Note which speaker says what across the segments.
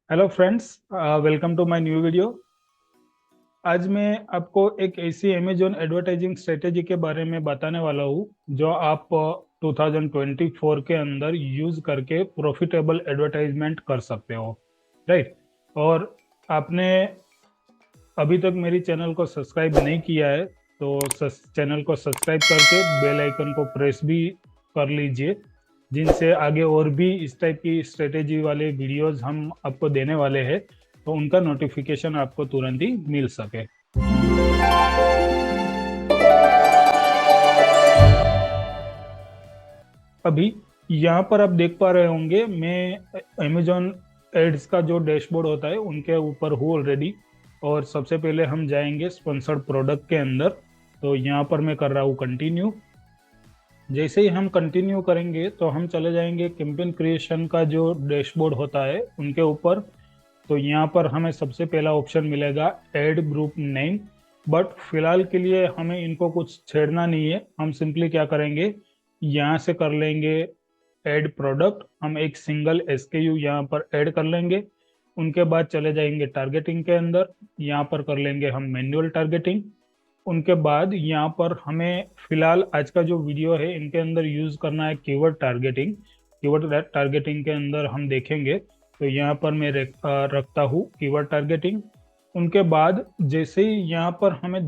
Speaker 1: Hello friends, welcome to my new video. आज मैं आपको एक ऐसी अमेजोन एडवर्टाइजिंग स्ट्रेटेजी के बारे में बताने वाला हूँ जो आप 2024 के अंदर यूज करके प्रॉफिटेबल एडवर्टाइजमेंट कर सकते हो। राइट। और आपने अभी तक मेरी चैनल को सब्सक्राइब नहीं किया है तो चैनल को सब्सक्राइब करके बेल आइकन को प्रेस भी कर लीजिए, जिनसे आगे और भी इस टाइप की स्ट्रेटेजी वाले वीडियोस हम आपको देने वाले हैं तो उनका नोटिफिकेशन आपको तुरंत ही मिल सके। अभी यहाँ पर आप देख पा रहे होंगे, मैं अमेजोन एड्स का जो डैशबोर्ड होता है उनके ऊपर हूँ ऑलरेडी। और सबसे पहले हम जाएंगे स्पॉन्सर्ड प्रोडक्ट के अंदर। तो यहाँ पर मैं कर रहा हूँ कंटिन्यू। जैसे ही हम कंटिन्यू करेंगे तो हम चले जाएंगे कैंपेन क्रिएशन का जो डैशबोर्ड होता है उनके ऊपर। तो यहाँ पर हमें सबसे पहला ऑप्शन मिलेगा एड ग्रुप नेम। बट फिलहाल के लिए हमें इनको कुछ छेड़ना नहीं है। हम सिंपली क्या करेंगे, यहाँ से कर लेंगे ऐड प्रोडक्ट। हम एक सिंगल एसकेयू यहाँ पर ऐड कर लेंगे। उनके बाद चले जाएंगे टारगेटिंग के अंदर। यहाँ पर कर लेंगे हम मैन्युअल टारगेटिंग। उनके बाद यहाँ पर हमें फिलहाल आज का जो वीडियो है इनके अंदर यूज करना है कीवर्ड टारगेटिंग। कीवर्ड टारगेटिंग के अंदर हम देखेंगे तो यहाँ पर मैं रखता हूँ कीवर्ड टारगेटिंग। उनके बाद जैसे ही यहाँ पर हम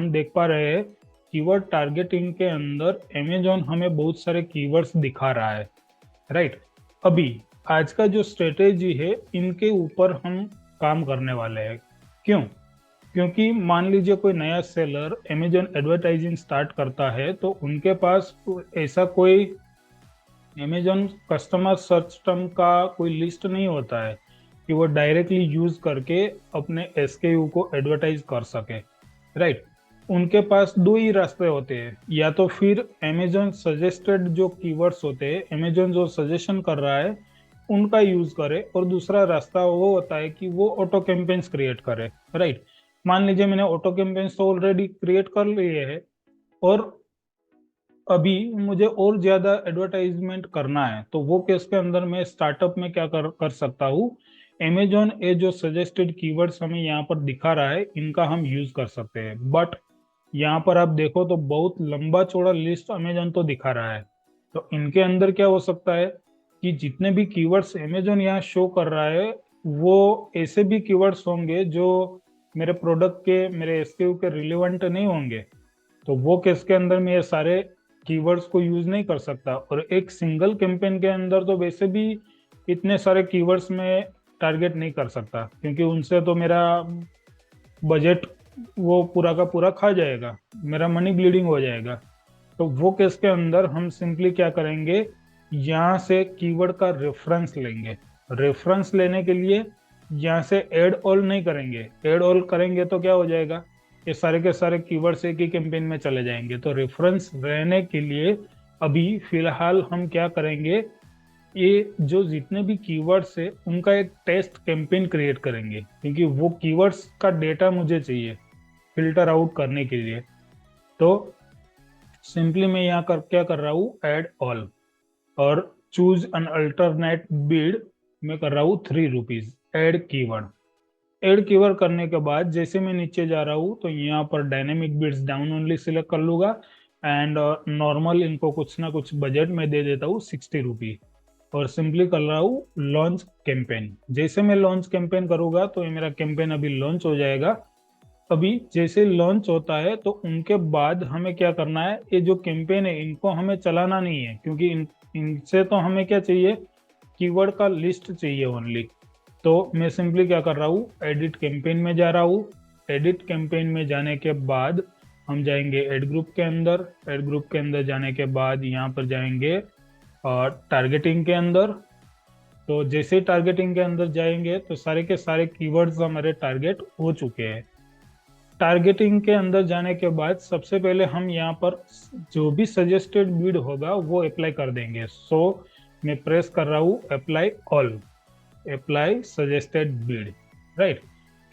Speaker 1: देख पा रहे हैं कीवर्ड टारगेटिंग के अंदर अमेजोन हमें बहुत सारे कीवर्ड्स दिखा रहा है। राइट। अभी आज का जो स्ट्रेटेजी है इनके ऊपर हम काम करने वाले हैं। क्यों? क्योंकि मान लीजिए कोई नया सेलर अमेजोन एडवर्टाइजिंग स्टार्ट करता है तो उनके पास ऐसा कोई अमेजोन कस्टमर सर्च टर्म का कोई लिस्ट नहीं होता है कि वो डायरेक्टली यूज करके अपने एसकेयू को एडवर्टाइज कर सके। राइट। उनके पास दो ही रास्ते होते हैं, या तो फिर अमेजोन सजेस्टेड जो कीवर्ड्स होते हैं, अमेजोन जो सजेशन कर रहा है उनका यूज करे, और दूसरा रास्ता वो होता है कि वो ऑटो कैंपेन्स क्रिएट करे। राइट। मान लीजिए मैंने ऑटो कैंपेन्स तो ऑलरेडी क्रिएट कर लिए है और अभी मुझे और ज्यादा एडवर्टाइजमेंट करना है, तो वो केस के अंदर मैं स्टार्टअप में क्या कर सकता हूँ, अमेजोन ये जो सजेस्टेड कीवर्ड्स हमें यहाँ पर दिखा रहा है इनका हम यूज कर सकते हैं। बट यहाँ पर आप देखो तो बहुत लंबा चौड़ा लिस्ट अमेजोन तो दिखा रहा है। तो इनके अंदर क्या हो सकता है कि जितने भी कीवर्ड्स अमेजोन यहाँ शो कर रहा है वो ऐसे भी कीवर्ड्स होंगे जो मेरे प्रोडक्ट के, मेरे एसक्यू के रिलेवेंट नहीं होंगे। तो वो केस के अंदर मैं ये सारे कीवर्ड्स को यूज नहीं कर सकता। और एक सिंगल कैंपेन के अंदर तो वैसे भी इतने सारे कीवर्ड्स में टारगेट नहीं कर सकता, क्योंकि उनसे तो मेरा बजट वो पूरा का पूरा खा जाएगा, मेरा मनी ब्लीडिंग हो जाएगा। तो वो केस के अंदर हम सिंपली क्या करेंगे, यहाँ से कीवर्ड का रेफरेंस लेंगे। रेफरेंस लेने के लिए यहाँ से एड ऑल नहीं करेंगे। एड ऑल करेंगे तो क्या हो जाएगा, ये सारे के सारे कीवर्ड्स एक ही कैंपेन में चले जाएंगे। तो रेफरेंस रहने के लिए अभी फिलहाल हम क्या करेंगे, ये जो जितने भी कीवर्ड्स है उनका एक टेस्ट कैंपेन क्रिएट करेंगे, क्योंकि वो कीवर्ड्स का डेटा मुझे चाहिए फिल्टर आउट करने के लिए। तो सिंपली मैं यहाँ क्या कर रहा हूँ, ऐड ऑल और चूज एन अल्टरनेट बिड मैं कर रहा हूँ ₹3। Add keyword. ऐड कीवर्ड करने के बाद जैसे मैं नीचे जा रहा हूँ तो यहाँ पर dynamic bids down only select कर लूंगा एंड नॉर्मल इनको कुछ ना कुछ बजट में दे देता हूँ ₹60। और सिंपली कर रहा हूँ लॉन्च कैंपेन। जैसे मैं लॉन्च कैंपेन करूंगा तो ये मेरा कैंपेन अभी लॉन्च हो जाएगा। अभी जैसे लॉन्च होता है तो उनके बाद हमें क्या करना है, ये जो कैंपेन है इनको हमें चलाना नहीं है, क्योंकि इनसे तो हमें क्या चाहिए, कीवर्ड का लिस्ट चाहिए ओनली। तो मैं सिंपली क्या कर रहा हूँ, एडिट कैंपेन में जा रहा हूँ। एडिट कैंपेन में जाने के बाद हम जाएंगे एड ग्रुप के अंदर। एड ग्रुप के अंदर जाने के बाद यहाँ पर जाएंगे और टारगेटिंग के अंदर। तो जैसे ही टारगेटिंग के अंदर जाएंगे तो सारे के सारे कीवर्ड्स हमारे टारगेट हो चुके हैं। टारगेटिंग के अंदर जाने के बाद सबसे पहले हम यहाँ पर जो भी सजेस्टेड बिड होगा वो अप्लाई कर देंगे। सो मैं प्रेस कर रहा हूँ apply all, apply suggested bid. Right.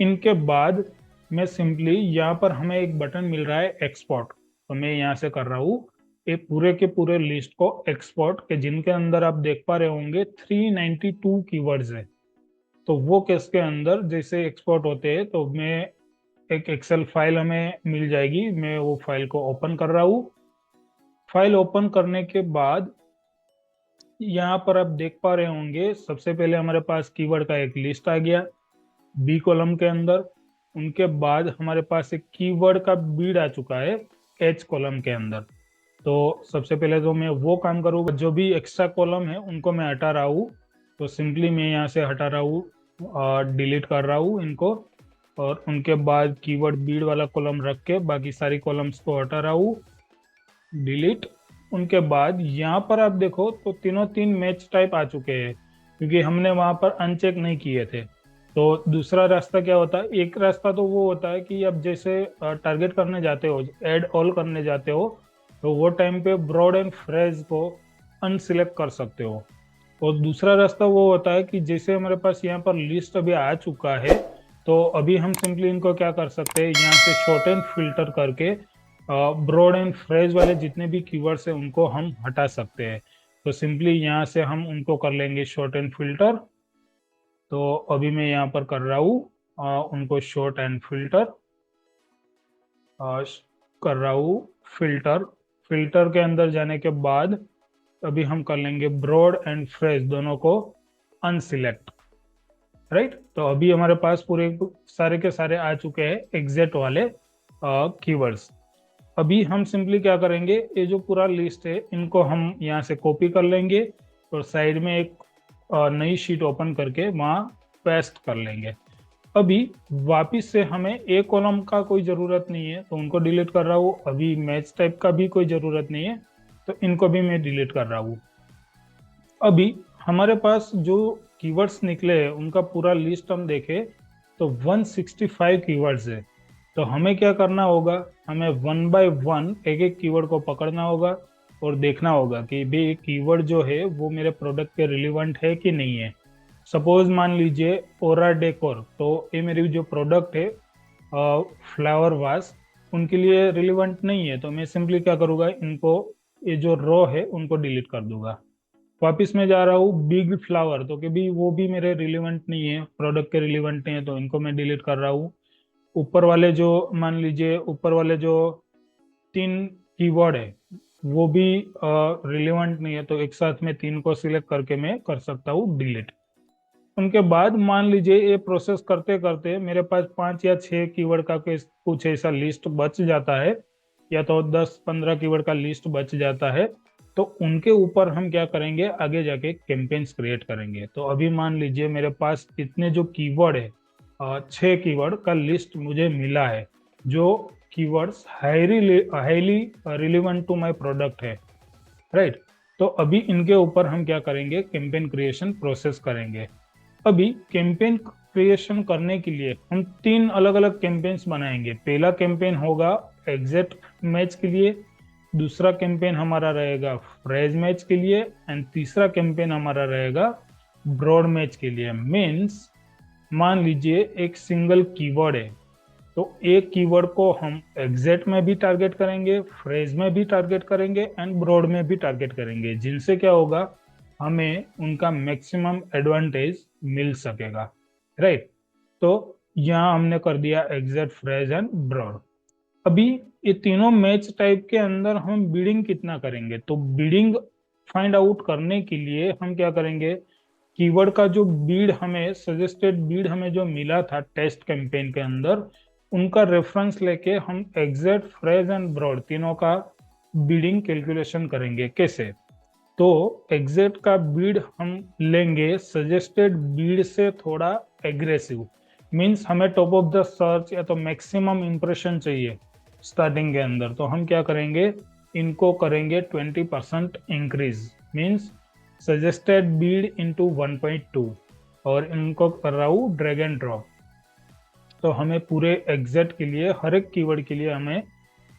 Speaker 1: इनके बाद मैं सिंपली यहाँ पर हमें एक बटन मिल रहा है एक्सपोर्ट, तो मैं यहाँ से कर रहा हूँ ये पूरे के पूरे लिस्ट को एक्सपोर्ट के, जिनके अंदर आप देख पा रहे होंगे 392 कीवर्ड्स है। तो वो केस के अंदर जैसे एक्सपोर्ट होते हैं तो मैं एक एक्सेल फाइल हमें मिल जाएगी, मैं वो फाइल को ओपन कर रहा हूँ। फाइल ओपन करने के बाद यहाँ पर आप देख पा रहे होंगे सबसे पहले हमारे पास कीवर्ड का एक लिस्ट आ गया बी कॉलम के अंदर। उनके बाद हमारे पास एक कीवर्ड का बीड आ चुका है एच कॉलम के अंदर। तो सबसे पहले तो मैं वो काम करूँगा, जो भी एक्स्ट्रा कॉलम है उनको मैं हटा रहा हूँ। तो सिंपली मैं यहाँ से हटा रहा हूँ, डिलीट कर रहा हूँ इनको। और उनके बाद कीवर्ड बीड वाला कॉलम रख के बाकी सारी कॉलम्स को हटा रहा हूँ, डिलीट। उनके बाद यहाँ पर आप देखो तो तीनों तीन मैच टाइप आ चुके हैं, क्योंकि हमने वहां पर अनचेक नहीं किए थे। तो दूसरा रास्ता क्या होता है, एक रास्ता तो वो होता है कि अब जैसे टारगेट करने जाते हो, ऐड ऑल करने जाते हो, तो वो टाइम पे ब्रॉड एंड फ्रेज को अनसिलेक्ट कर सकते हो। और दूसरा रास्ता वो होता है कि जैसे हमारे पास यहाँ पर लिस्ट अभी आ चुका है, तो अभी हम सिंपली इनको क्या कर सकते हैं, यहाँ से शॉर्ट एंड फिल्टर करके ब्रॉड एंड फ्रेज वाले जितने भी कीवर्ड्स हैं उनको हम हटा सकते हैं। तो सिंपली यहाँ से हम उनको कर लेंगे शॉर्ट एंड फिल्टर। तो अभी मैं यहाँ पर कर रहा हूँ उनको शॉर्ट एंड फिल्टर, कर रहा हूँ फिल्टर। फिल्टर के अंदर जाने के बाद अभी हम कर लेंगे ब्रॉड एंड फ्रेज दोनों को अनसिलेक्ट, राइट। तो अभी हमारे पास पूरे सारे के सारे आ चुके हैं एग्जैक्ट वाले कीवर्ड्स। अभी हम सिंपली क्या करेंगे, ये जो पूरा लिस्ट है इनको हम यहाँ से कॉपी कर लेंगे और साइड में एक नई शीट ओपन करके वहाँ पेस्ट कर लेंगे। अभी वापिस से हमें ए कॉलम का कोई ज़रूरत नहीं है तो उनको डिलीट कर रहा हूँ। अभी मैच टाइप का भी कोई ज़रूरत नहीं है तो इनको भी मैं डिलीट कर रहा हूँ। अभी हमारे पास जो कीवर्ड्स निकले हैं उनका पूरा लिस्ट हम देखें तो 165 कीवर्ड्स है। तो हमें क्या करना होगा, हमें वन बाय वन एक एक कीवर्ड को पकड़ना होगा और देखना होगा कि भाई कीवर्ड जो है वो मेरे प्रोडक्ट के रिलेवेंट है कि नहीं है। सपोज मान लीजिए ओरा डेकोर, तो ये मेरी जो प्रोडक्ट है फ्लावर वास, उनके लिए रिलेवेंट नहीं है। तो मैं सिंपली क्या करूँगा, इनको ये जो रो है उनको डिलीट कर दूंगा। वापिस मैं जा रहा हूँ बिग फ्लावर, तो कि भी वो भी मेरे रिलेवेंट नहीं है, प्रोडक्ट के रिलेवेंट नहीं है, तो इनको मैं डिलीट कर रहा हूँ। ऊपर वाले जो मान लीजिए ऊपर वाले जो तीन कीवर्ड है वो भी रिलेवेंट नहीं है, तो एक साथ में तीन को सिलेक्ट करके मैं कर सकता हूँ डिलीट। उनके बाद मान लीजिए ये प्रोसेस करते करते मेरे पास 5 या 6 कीवर्ड का कुछ ऐसा लिस्ट बच जाता है, या तो 10-15 कीवर्ड का लिस्ट बच जाता है। तो उनके ऊपर हम क्या करेंगे, आगे जाके कैंपेन्स क्रिएट करेंगे। तो अभी मान लीजिए मेरे पास इतने जो कीवर्ड है 6 कीवर्ड का लिस्ट मुझे मिला है, जो keywords highly relevant to my product है, राइट। तो अभी इनके ऊपर हम क्या करेंगे, कैंपेन क्रिएशन प्रोसेस करेंगे। अभी कैंपेन क्रिएशन करने के लिए हम 3 अलग अलग कैंपेन्स बनाएंगे। पहला कैंपेन होगा एग्जैक्ट मैच के लिए, दूसरा कैंपेन हमारा रहेगा फ्रेज मैच के लिए, एंड तीसरा कैंपेन हमारा रहेगा ब्रॉड मैच के लिए। मीन्स मान लीजिए एक सिंगल कीवर्ड है, तो एक कीवर्ड को हम एग्जैक्ट में भी टारगेट करेंगे, फ्रेज में भी टारगेट करेंगे एंड ब्रॉड में भी टारगेट करेंगे, जिनसे क्या होगा, हमें उनका मैक्सिमम एडवांटेज मिल सकेगा, राइट। तो यहाँ हमने कर दिया एग्जैक्ट, फ्रेज एंड ब्रॉड। अभी ये तीनों मैच टाइप के अंदर हम बीडिंग कितना करेंगे, तो बीडिंग फाइंड आउट करने के लिए हम क्या करेंगे, कीवर्ड का जो बीड हमें सजेस्टेड बीड हमें जो मिला था टेस्ट कैंपेन के अंदर, उनका रेफरेंस लेके हम एग्जैक्ट, फ्रेज एंड ब्रॉड तीनों का बीडिंग कैलकुलेशन करेंगे। कैसे, तो एग्जैक्ट का बीड हम लेंगे सजेस्टेड बीड से थोड़ा एग्रेसिव। मींस हमें टॉप ऑफ द सर्च या तो मैक्सिमम इंप्रेशन चाहिए स्टार्टिंग के अंदर, तो हम क्या करेंगे, इनको करेंगे 20% increase. Means suggested Beed into 1.2, और इनको कर रहा हूँ ड्रैग एंड ड्रॉप। तो हमें पूरे एग्जैक्ट के लिए हर एक कीवर्ड के लिए हमें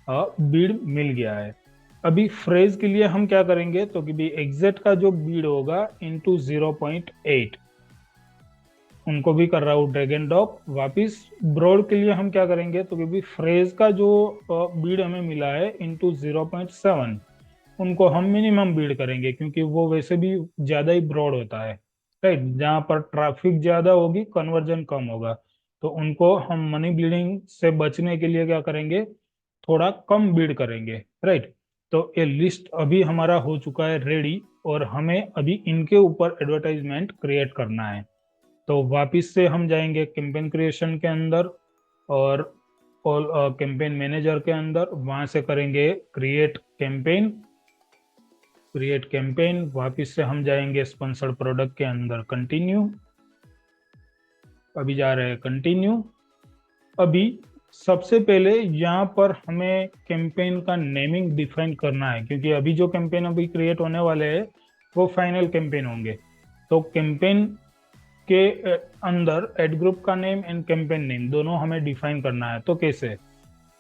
Speaker 1: बीड मिल गया है। अभी फ्रेज के लिए हम क्या करेंगे, तो कि भी एग्जैक्ट का जो बीड होगा इंटू 0.8, उनको भी कर रहा हूँ ड्रैग एंड ड्रॉप। वापिस ब्रॉड के लिए हम क्या करेंगे, तो कि भी फ्रेज का जो बीड हमें मिला है इंटू 0.7, उनको हम मिनिमम बीड करेंगे, क्योंकि वो वैसे भी ज्यादा ही ब्रॉड होता है, राइट, जहाँ पर ट्रैफिक ज्यादा होगी कन्वर्जन कम होगा, तो उनको हम मनी ब्लीडिंग से बचने के लिए क्या करेंगे, थोड़ा कम बीड करेंगे। राइट, तो ये लिस्ट अभी हमारा हो चुका है रेडी, और हमें अभी इनके ऊपर एडवर्टाइजमेंट क्रिएट करना है। तो वापिस से हम जाएंगे कैंपेन क्रिएशन के अंदर, और कैंपेन मैनेजर के अंदर, वहां से करेंगे क्रिएट कैंपेन। क्रिएट कैंपेन, वापिस से हम जाएंगे स्पॉन्सर्ड प्रोडक्ट के अंदर, कंटिन्यू। अभी जा रहे हैं कंटिन्यू। अभी सबसे पहले यहाँ पर हमें कैंपेन का नेमिंग डिफाइन करना है, क्योंकि अभी जो कैंपेन अभी क्रिएट होने वाले हैं वो फाइनल कैंपेन होंगे। तो कैंपेन के अंदर एड ग्रुप का नेम एंड कैंपेन नेम दोनों हमें डिफाइन करना है। तो कैसे,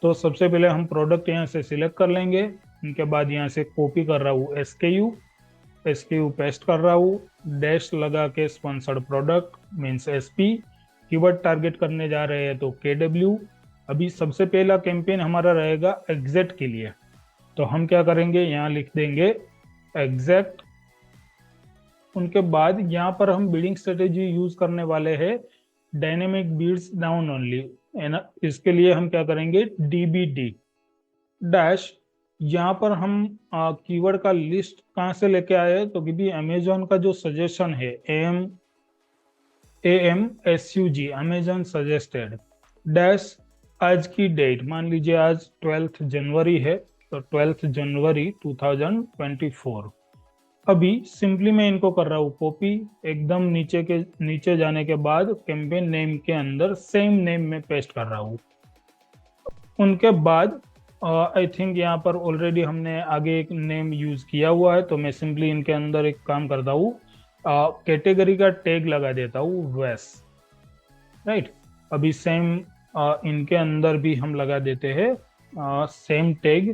Speaker 1: तो सबसे पहले हम प्रोडक्ट यहाँ से सिलेक्ट कर लेंगे, उनके बाद यहाँ से कॉपी कर रहा हूँ एसकेयू पेस्ट कर रहा हूँ, डैश लगा के sponsored product means SP, keyword target करने जा रहे हैं तो केडब्ल्यू। अभी सबसे पहला कैंपेन हमारा रहेगा एग्जैक्ट के लिए, तो हम क्या करेंगे, यहाँ लिख देंगे एग्जैक्ट। उनके बाद यहाँ पर हम बिडिंग स्ट्रेटेजी यूज करने वाले हैं डायनेमिक बीड्स डाउन ओनली, इसके लिए हम क्या करेंगे, डीबीडी डैश। यहाँ पर हम कीवर्ड का लिस्ट कहाँ से लेके आए, तो क्योंकि अमेजोन का जो सजेशन है AMSUG अमेजोन सजेस्टेड डैश, आज की डेट मान लीजिए आज 12 जनवरी है, तो 12 जनवरी 2024। अभी सिंपली मैं इनको कर रहा हूँ कॉपी, एकदम नीचे जाने के बाद कैंपेन नेम के अंदर सेम नेम में पेस्ट कर रहा हूँ। उनके बाद आई थिंक यहाँ पर ऑलरेडी हमने आगे एक नेम यूज किया हुआ है, तो मैं सिंपली इनके अंदर एक काम करता हूँ, कैटेगरी का टैग लगा देता हूँ वेस। राइट, अभी सेम इनके अंदर भी हम लगा देते हैं same tag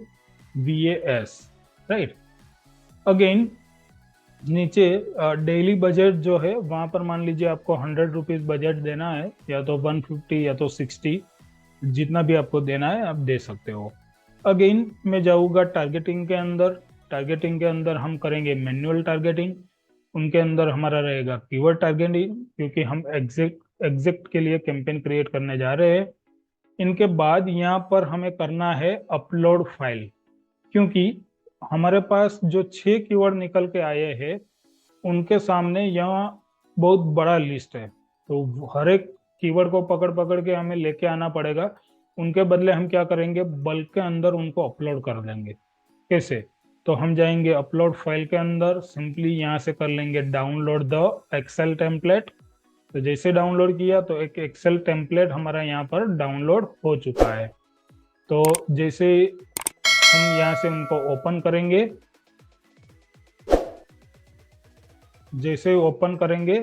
Speaker 1: VAS। Right, again नीचे डेली बजट जो है वहां पर मान लीजिए आपको 100 रुपीज बजट देना है, या तो 150 या तो 60, जितना भी आपको देना है आप दे सकते हो। अगेन मैं जाऊंगा टारगेटिंग के अंदर, टारगेटिंग के अंदर हम करेंगे मैन्युअल टारगेटिंग। उनके अंदर हमारा रहेगा कीवर्ड टारगेटिंग, क्योंकि हम एग्जैक्ट के लिए कैंपेन क्रिएट करने जा रहे हैं। इनके बाद यहाँ पर हमें करना है अपलोड फाइल, क्योंकि हमारे पास जो 6 कीवर्ड निकल के आए हैं उनके सामने यहाँ बहुत बड़ा लिस्ट है, तो हर एक कीवर्ड को पकड़ पकड़ के हमें लेके आना पड़ेगा। उनके बदले हम क्या करेंगे, बल्क के अंदर उनको अपलोड कर देंगे। कैसे, तो हम जाएंगे अपलोड फाइल के अंदर, सिंपली यहाँ से कर लेंगे डाउनलोड द एक्सेल टेम्पलेट। तो जैसे डाउनलोड किया तो एक एक्सेल टेम्पलेट हमारा यहाँ पर डाउनलोड हो चुका है। तो जैसे हम यहाँ से उनको ओपन करेंगे, जैसे ओपन करेंगे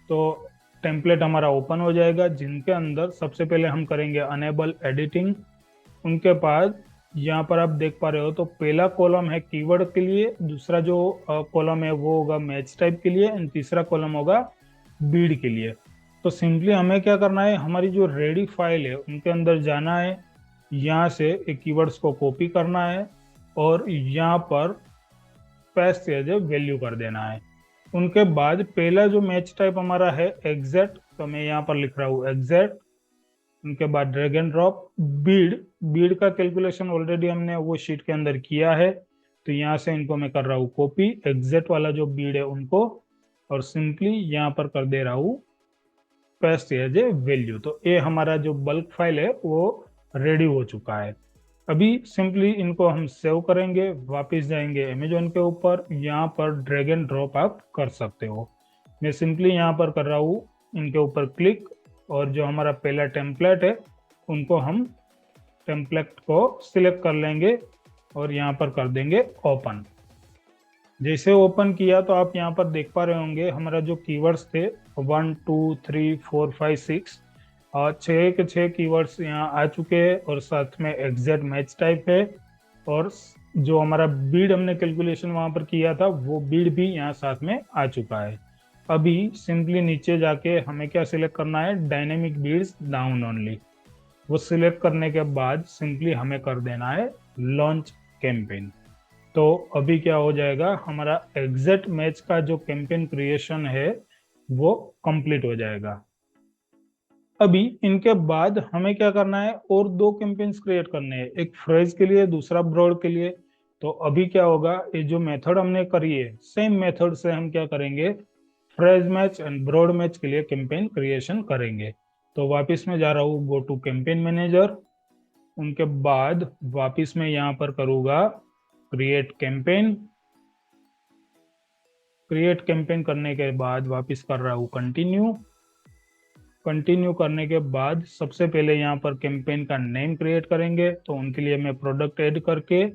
Speaker 1: तो टेम्पलेट हमारा ओपन हो जाएगा, जिनके अंदर सबसे पहले हम करेंगे अनेबल एडिटिंग। उनके बाद यहाँ पर आप देख पा रहे हो, तो पहला कॉलम है कीवर्ड के लिए, दूसरा जो कॉलम है वो होगा मैच टाइप के लिए, एंड तीसरा कॉलम होगा बीड के लिए। तो सिंपली हमें क्या करना है, हमारी जो रेडी फाइल है उनके अंदर जाना है, यहाँ से एक कीवर्ड्स को कॉपी करना है और यहाँ पर पेस्ट एज ए वैल्यू कर देना है। उनके बाद पहला जो मैच टाइप हमारा है एग्जैक्ट, तो मैं यहाँ पर लिख रहा हूँ एग्जैक्ट। उनके बाद ड्रैग एंड ड्रॉप बीड का कैलकुलेशन ऑलरेडी हमने वो शीट के अंदर किया है, तो यहाँ से इनको मैं कर रहा हूँ कॉपी, एग्जैक्ट वाला जो बीड है उनको, और सिंपली यहाँ पर कर दे रहा हूँ पेस्ट एज ए वैल्यू। तो ये हमारा जो बल्क फाइल है वो रेडी हो चुका है। अभी सिंपली इनको हम सेव करेंगे, वापस जाएंगे अमेजोन के ऊपर, यहाँ पर ड्रैग एंड ड्रॉप आप कर सकते हो। मैं सिंपली यहाँ पर कर रहा हूँ इनके ऊपर क्लिक, और जो हमारा पहला टेम्पलेट है उनको हम टेम्पलेट को सिलेक्ट कर लेंगे और यहाँ पर कर देंगे ओपन। जैसे ओपन किया तो आप यहाँ पर देख पा रहे होंगे हमारा जो कीवर्ड्स थे 1 2 3 4 5 6 और 6 के 6 कीवर्ड्स यहाँ आ चुके हैं, और साथ में एग्जैक्ट मैच टाइप है, और जो हमारा बीड हमने कैलकुलेशन वहां पर किया था वो बीड भी यहाँ साथ में आ चुका है। अभी सिंपली नीचे जाके हमें क्या सिलेक्ट करना है, डायनेमिक बीड्स डाउन ओनली। वो सिलेक्ट करने के बाद सिंपली हमें कर देना है लॉन्च कैंपेन। तो अभी क्या हो जाएगा, हमारा एग्जैक्ट मैच का जो कैंपेन क्रिएशन है वो कंप्लीट हो जाएगा। अभी इनके बाद हमें क्या करना है, और दो कैंपेन्स क्रिएट करने हैं, एक फ्रेज के लिए, दूसरा ब्रॉड के लिए। तो अभी क्या होगा, ये जो मेथड हमने करी है, सेम मेथड से हम क्या करेंगे, phrase match and broad match के लिए कैंपेन क्रिएशन करेंगे। तो वापस में जा रहा हूँ गो टू कैंपेन मैनेजर, उनके बाद वापस में यहाँ पर करूँगा क्रिएट कैंपेन। क्रिएट कैंपेन करने के बाद वापस कर रहा हूँ कंटिन्यू। कंटिन्यू करने के बाद सबसे पहले यहाँ पर कैंपेन का नेम क्रिएट करेंगे। तो उनके लिए मैं प्रोडक्ट ऐड करके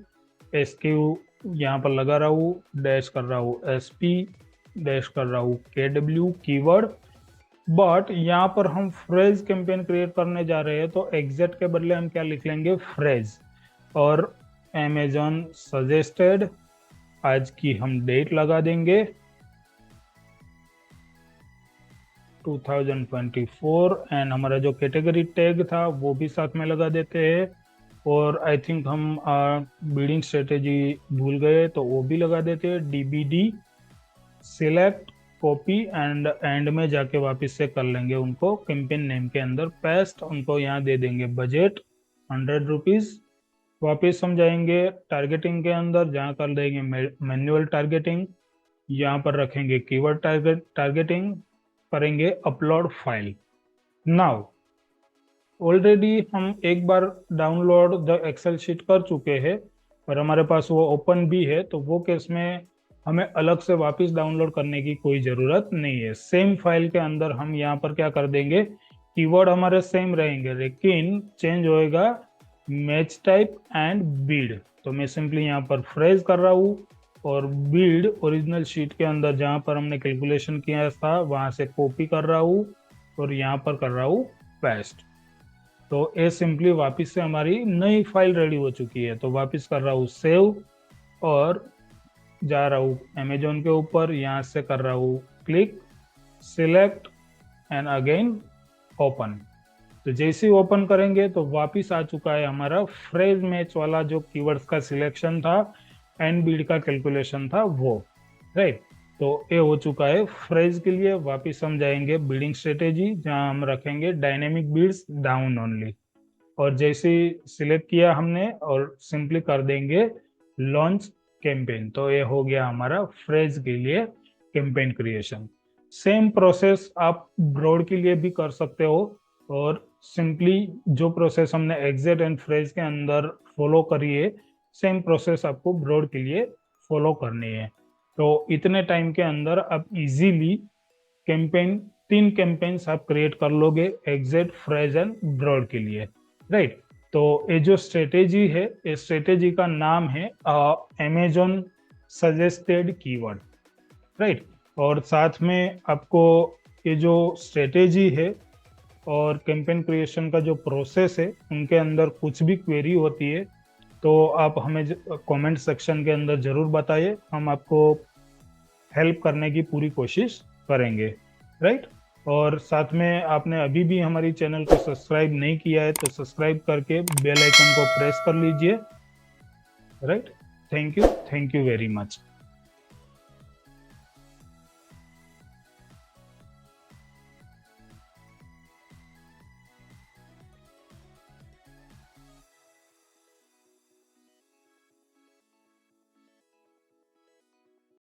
Speaker 1: SKU यहाँ पर लगा रहा हूँ, डैश कर रहा हूँ SP, डैश कर रहा हूँ KW कीवर्ड। बट यहाँ पर हम फ्रेज कैंपेन क्रिएट करने जा रहे हैं, तो एग्जैक्ट के बदले हम क्या लिख लेंगे, फ्रेज। और Amazon सजेस्टेड, आज की हम डेट लगा देंगे 2024, एंड हमारा जो कैटेगरी टैग था वो भी साथ में लगा देते हैं। और आई थिंक हम बिल्डिंग स्ट्रेटेजी भूल गए, तो वो भी लगा देते हैं DBD सिलेक्ट कॉपी, एंड में जाके वापस से कर लेंगे उनको कैंपेन नेम के अंदर पेस्ट। उनको यहाँ दे देंगे बजट 100 रुपीज। वापस हम जाएंगे टारगेटिंग के अंदर, जहाँ कर देंगे मैनुअल टारगेटिंग। यहाँ पर रखेंगे कीवर्ड टारगेटिंग, करेंगे अपलोड फाइल। नाउ ऑलरेडी हम एक बार डाउनलोड द एक्सेल शीट कर चुके हैं और हमारे पास वो ओपन भी है, तो वो केस में हमें अलग से वापस डाउनलोड करने की कोई ज़रूरत नहीं है। सेम फाइल के अंदर हम यहाँ पर क्या कर देंगे, कीवर्ड हमारे सेम रहेंगे, लेकिन चेंज होएगा मैच टाइप एंड बिल्ड। तो मैं सिंपली यहाँ पर फ्रेज कर रहा हूँ और बिल्ड ओरिजिनल शीट के अंदर जहाँ पर हमने कैलकुलेशन किया था वहाँ से कॉपी कर रहा हूँ और यहाँ पर कर रहा हूँ पेस्ट। तो ये सिंपली वापस से हमारी नई फाइल रेडी हो चुकी है। तो वापस कर रहा हूँ सेव और जा रहा हूँ अमेजोन के ऊपर, यहाँ से कर रहा हूँ click, select and again open. तो जैसे ही ओपन करेंगे तो वापस आ चुका है हमारा फ्रेज मैच वाला जो कीवर्ड्स का सिलेक्शन था एंड बिल्ड का कैलकुलेशन था वो, राइट। तो ये हो चुका है फ्रेज के लिए। वापस हम जाएंगे बिल्डिंग स्ट्रेटेजी, जहां हम रखेंगे डायनेमिक बिल्ड्स डाउन ओनली, और जैसे ही सिलेक्ट किया हमने और सिंपली कर देंगे लॉन्च कैंपेन। तो ये हो गया हमारा फ्रेज के लिए कैंपेन क्रिएशन। सेम प्रोसेस आप ब्रॉड के लिए भी कर सकते हो, और सिंपली जो प्रोसेस हमने एग्जिट एंड फ्रेज के अंदर फॉलो करी है, सेम प्रोसेस आपको ब्रॉड के लिए फॉलो करनी है। तो इतने टाइम के अंदर आप इजीली कैंपेन, 3 कैंपेन्स आप क्रिएट कर लोगे एग्जिट, फ्रेज एंड ब्रॉड के लिए, राइट। तो ये जो स्ट्रेटेजी है, ये स्ट्रेटेजी का नाम है अमेजोन सजेस्टेड कीवर्ड, राइट। और साथ में आपको ये जो स्ट्रेटेजी है और कैंपेन क्रिएशन का जो प्रोसेस है, उनके अंदर कुछ भी क्वेरी होती है तो आप हमें कमेंट सेक्शन के अंदर ज़रूर बताइए, हम आपको हेल्प करने की पूरी कोशिश करेंगे, राइट। और साथ में आपने अभी भी हमारी चैनल को सब्सक्राइब नहीं किया है तो सब्सक्राइब करके बेल आइकन को प्रेस कर लीजिए, right. Thank you very much.